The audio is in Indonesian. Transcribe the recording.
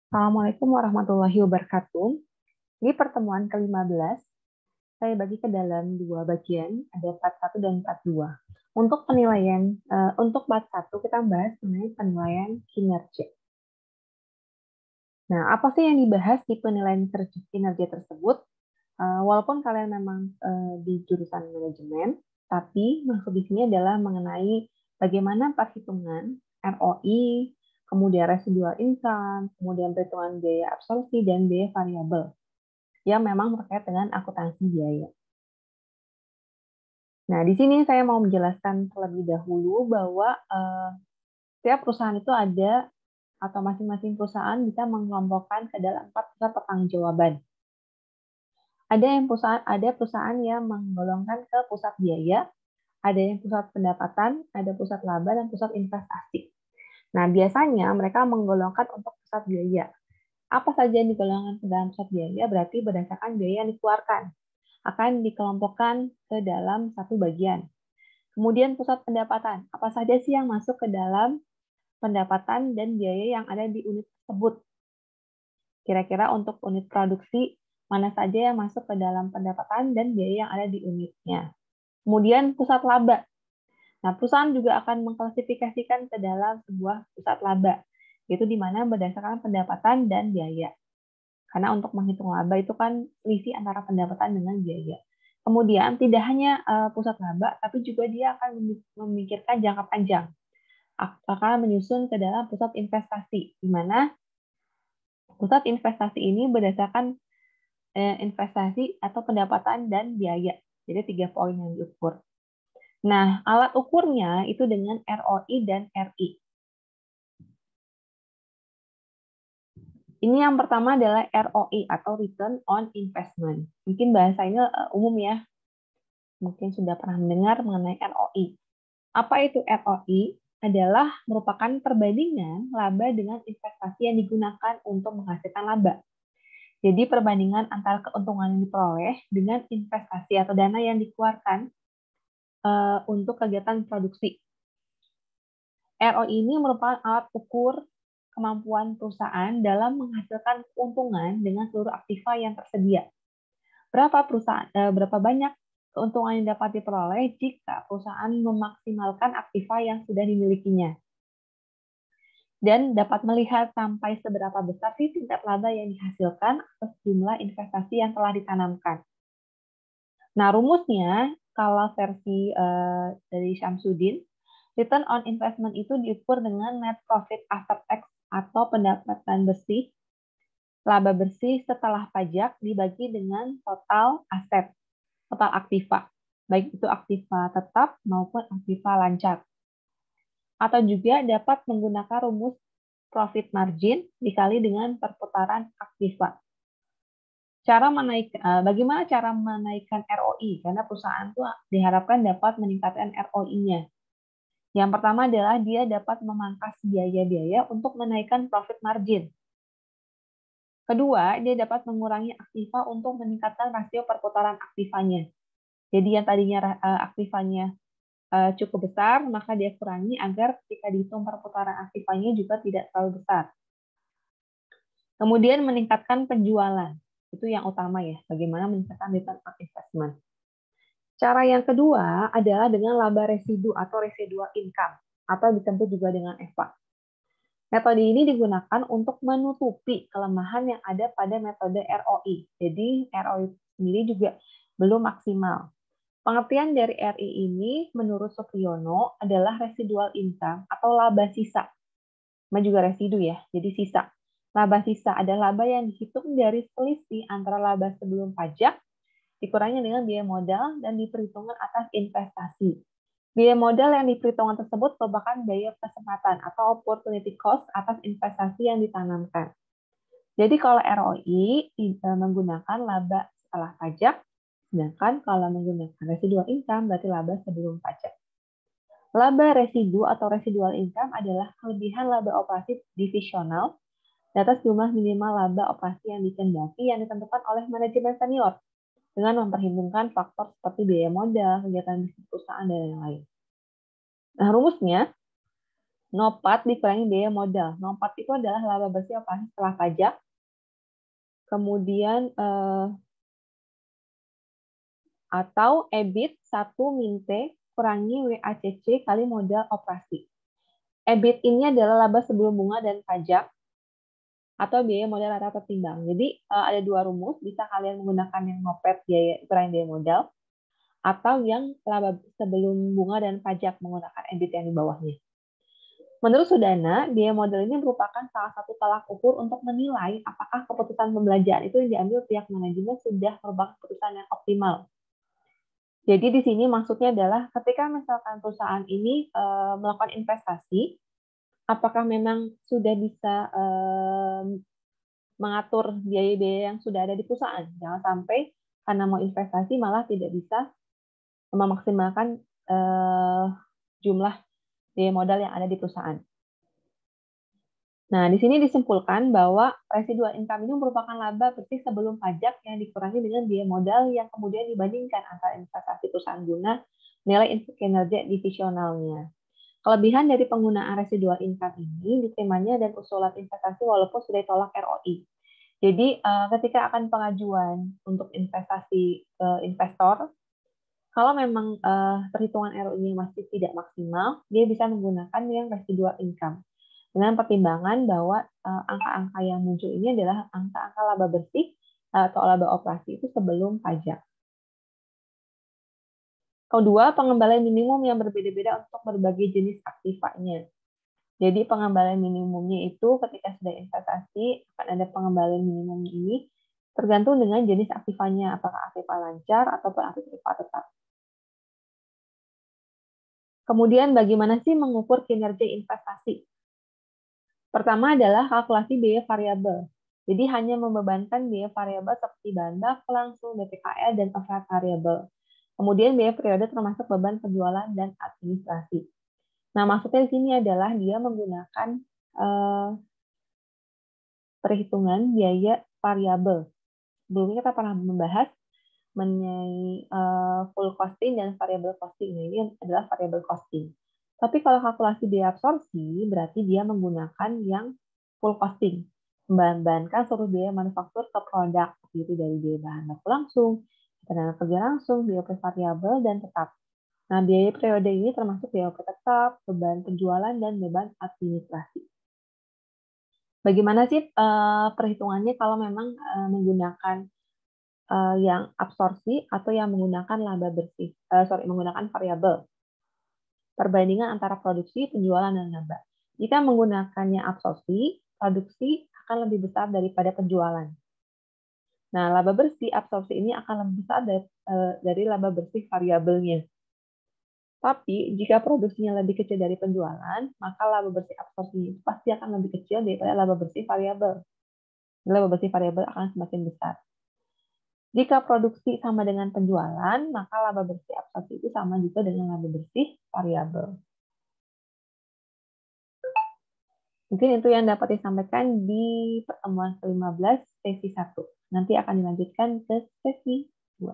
Assalamualaikum warahmatullahi wabarakatuh. Di pertemuan ke-15, saya bagi ke dalam dua bagian, ada part 1 dan part 2. Untuk penilaian, untuk part 1 kita bahas mengenai penilaian kinerja. Nah, apa sih yang dibahas di penilaian kinerja tersebut? Walaupun kalian memang di jurusan manajemen, tapi maksud di sini adalah mengenai bagaimana perhitungan ROI, kemudian residual income, kemudian perhitungan biaya absorpsi dan biaya variabel yang memang terkait dengan akuntansi biaya. Nah, di sini saya mau menjelaskan terlebih dahulu bahwa setiap perusahaan itu ada atau masing-masing perusahaan bisa mengelompokkan ke dalam 4 pusat pertanggungjawaban. Ada perusahaan yang menggolongkan ke pusat biaya, ada yang pusat pendapatan, ada pusat laba, dan pusat investasi. Nah, biasanya mereka menggolongkan untuk pusat biaya. Apa saja yang digolongkan ke dalam pusat biaya berarti berdasarkan biaya yang dikeluarkan. Akan dikelompokkan ke dalam satu bagian. Kemudian pusat pendapatan. Apa saja sih yang masuk ke dalam pendapatan dan biaya yang ada di unit tersebut? Kira-kira untuk unit produksi, mana saja yang masuk ke dalam pendapatan dan biaya yang ada di unitnya. Kemudian pusat laba. Nah, perusahaan juga akan mengklasifikasikan ke dalam sebuah pusat laba, yaitu di mana berdasarkan pendapatan dan biaya. Karena untuk menghitung laba itu kan selisih antara pendapatan dengan biaya. Kemudian tidak hanya pusat laba, tapi juga dia akan memikirkan jangka panjang. Akan menyusun ke dalam pusat investasi, di mana pusat investasi ini berdasarkan investasi atau pendapatan dan biaya. Jadi 3 poin yang diukur. Nah, alat ukurnya itu dengan ROI dan RI. Ini yang pertama adalah ROI atau Return on Investment. Mungkin bahasanya umum ya. Mungkin sudah pernah mendengar mengenai ROI. Apa itu ROI? Adalah merupakan perbandingan laba dengan investasi yang digunakan untuk menghasilkan laba. Jadi perbandingan antara keuntungan yang diperoleh dengan investasi atau dana yang dikeluarkan untuk kegiatan produksi. ROI ini merupakan alat ukur kemampuan perusahaan dalam menghasilkan keuntungan dengan seluruh aktiva yang tersedia. Berapa banyak keuntungan yang dapat diperoleh jika perusahaan memaksimalkan aktiva yang sudah dimilikinya. Dan dapat melihat sampai seberapa besar sih tingkat laba yang dihasilkan atas jumlah investasi yang telah ditanamkan. Nah, rumusnya, kalau versi dari Syamsuddin, return on investment itu diukur dengan net profit after tax atau pendapatan bersih, laba bersih setelah pajak dibagi dengan total aset, total aktiva, baik itu aktiva tetap maupun aktiva lancar. Atau juga dapat menggunakan rumus profit margin dikali dengan perputaran aktiva. Bagaimana cara menaikkan ROI? Karena perusahaan itu diharapkan dapat meningkatkan ROI-nya. Yang pertama adalah dia dapat memangkas biaya-biaya untuk menaikkan profit margin. Kedua, dia dapat mengurangi aktiva untuk meningkatkan rasio perputaran aktivanya. Jadi yang tadinya aktivanya cukup besar, maka dia kurangi agar ketika dihitung perputaran aktivanya juga tidak terlalu besar. Kemudian meningkatkan penjualan. Itu yang utama ya, bagaimana meningkatkan return on investment. Cara yang kedua adalah dengan laba residu atau residual income, atau disebut juga dengan EVA. Metode ini digunakan untuk menutupi kelemahan yang ada pada metode ROI. Jadi ROI sendiri juga belum maksimal. Pengertian dari RI ini menurut Supriyono adalah residual income atau laba sisa. Sama juga residu ya, jadi sisa. Laba sisa adalah laba yang dihitung dari selisih antara laba sebelum pajak dikurangi dengan biaya modal dan diperhitungkan atas investasi. Biaya modal yang diperhitungkan tersebut merupakan biaya kesempatan atau opportunity cost atas investasi yang ditanamkan. Jadi kalau ROI menggunakan laba setelah pajak, sedangkan kalau menggunakan residual income berarti laba sebelum pajak. Laba residu atau residual income adalah kelebihan laba operasi divisional di atas jumlah minimal laba operasi yang dikehendaki yang ditentukan oleh manajemen senior dengan memperhitungkan faktor seperti biaya modal, kegiatan bisnis perusahaan, dan lain-lain. Nah, rumusnya, NOPAT dikurangi biaya modal. NOPAT itu adalah laba bersih operasi setelah pajak. Kemudian atau EBIT 1 min T kurangi WACC kali modal operasi. EBIT ini adalah laba sebelum bunga dan pajak atau biaya modal rata tertimbang. Jadi ada dua rumus, bisa kalian menggunakan yang NOPAT biaya kurangi biaya modal atau yang laba sebelum bunga dan pajak menggunakan EBIT yang di bawahnya. Menurut Sudana, biaya modal ini merupakan salah satu tolak ukur untuk menilai apakah keputusan pembelanjaan itu yang diambil pihak manajemen sudah merupakan keputusan yang optimal. Jadi di sini maksudnya adalah ketika misalkan perusahaan ini melakukan investasi, apakah memang sudah bisa mengatur biaya-biaya yang sudah ada di perusahaan. Jangan sampai karena mau investasi malah tidak bisa memaksimalkan jumlah biaya modal yang ada di perusahaan. Nah, di sini disimpulkan bahwa residual income ini merupakan laba bersih sebelum pajak yang dikurangi dengan biaya modal yang kemudian dibandingkan antara investasi perusahaan guna nilai kinerja divisionalnya. Kelebihan dari penggunaan residual income ini diterimanya dan usulan investasi walaupun sudah ditolak ROI. Jadi, ketika akan pengajuan untuk investasi ke investor, kalau memang perhitungan ROI masih tidak maksimal, dia bisa menggunakan yang residual income. Dengan pertimbangan bahwa angka-angka yang muncul ini adalah angka-angka laba bersih atau laba operasi itu sebelum pajak. Kedua, pengembalian minimum yang berbeda-beda untuk berbagai jenis aktivanya. Jadi pengembalian minimumnya itu ketika sudah investasi akan ada pengembalian minimumnya ini tergantung dengan jenis aktivanya, apakah aktiva lancar ataupun aktiva tetap. Kemudian bagaimana sih mengukur kinerja investasi? Pertama adalah kalkulasi biaya variabel. Jadi hanya membebankan biaya variabel seperti bahan baku langsung, BPKL, dan overhead variabel. Kemudian biaya periode termasuk beban penjualan dan administrasi. Nah, maksudnya di sini adalah dia menggunakan perhitungan biaya variabel. Sebelumnya kita pernah membahas mengenai full costing dan variable costing. Nah, ini adalah variable costing. Tapi kalau kalkulasi biaya absorpsi, berarti dia menggunakan yang full costing. Membandingkan seluruh biaya manufaktur ke produk, seperti dari biaya bahan baku langsung, tenaga kerja langsung, biaya variabel, dan tetap. Nah, biaya periode ini termasuk biaya tetap, beban penjualan, dan beban administrasi. Bagaimana sih perhitungannya kalau memang menggunakan yang absorpsi atau yang menggunakan laba bersih, menggunakan variabel. Perbandingan antara produksi, penjualan, dan laba. Jika menggunakannya absorpsi, produksi akan lebih besar daripada penjualan. Nah, laba bersih absorpsi ini akan lebih besar dari laba bersih variabelnya. Tapi jika produksinya lebih kecil dari penjualan, maka laba bersih absorpsi itu pasti akan lebih kecil daripada laba bersih variabel. Laba bersih variabel akan semakin besar. Jika produksi sama dengan penjualan, maka laba bersih absorpsi itu sama juga dengan laba bersih variabel. Mungkin itu yang dapat disampaikan di pertemuan ke-15 sesi 1. Nanti akan dilanjutkan ke sesi 2.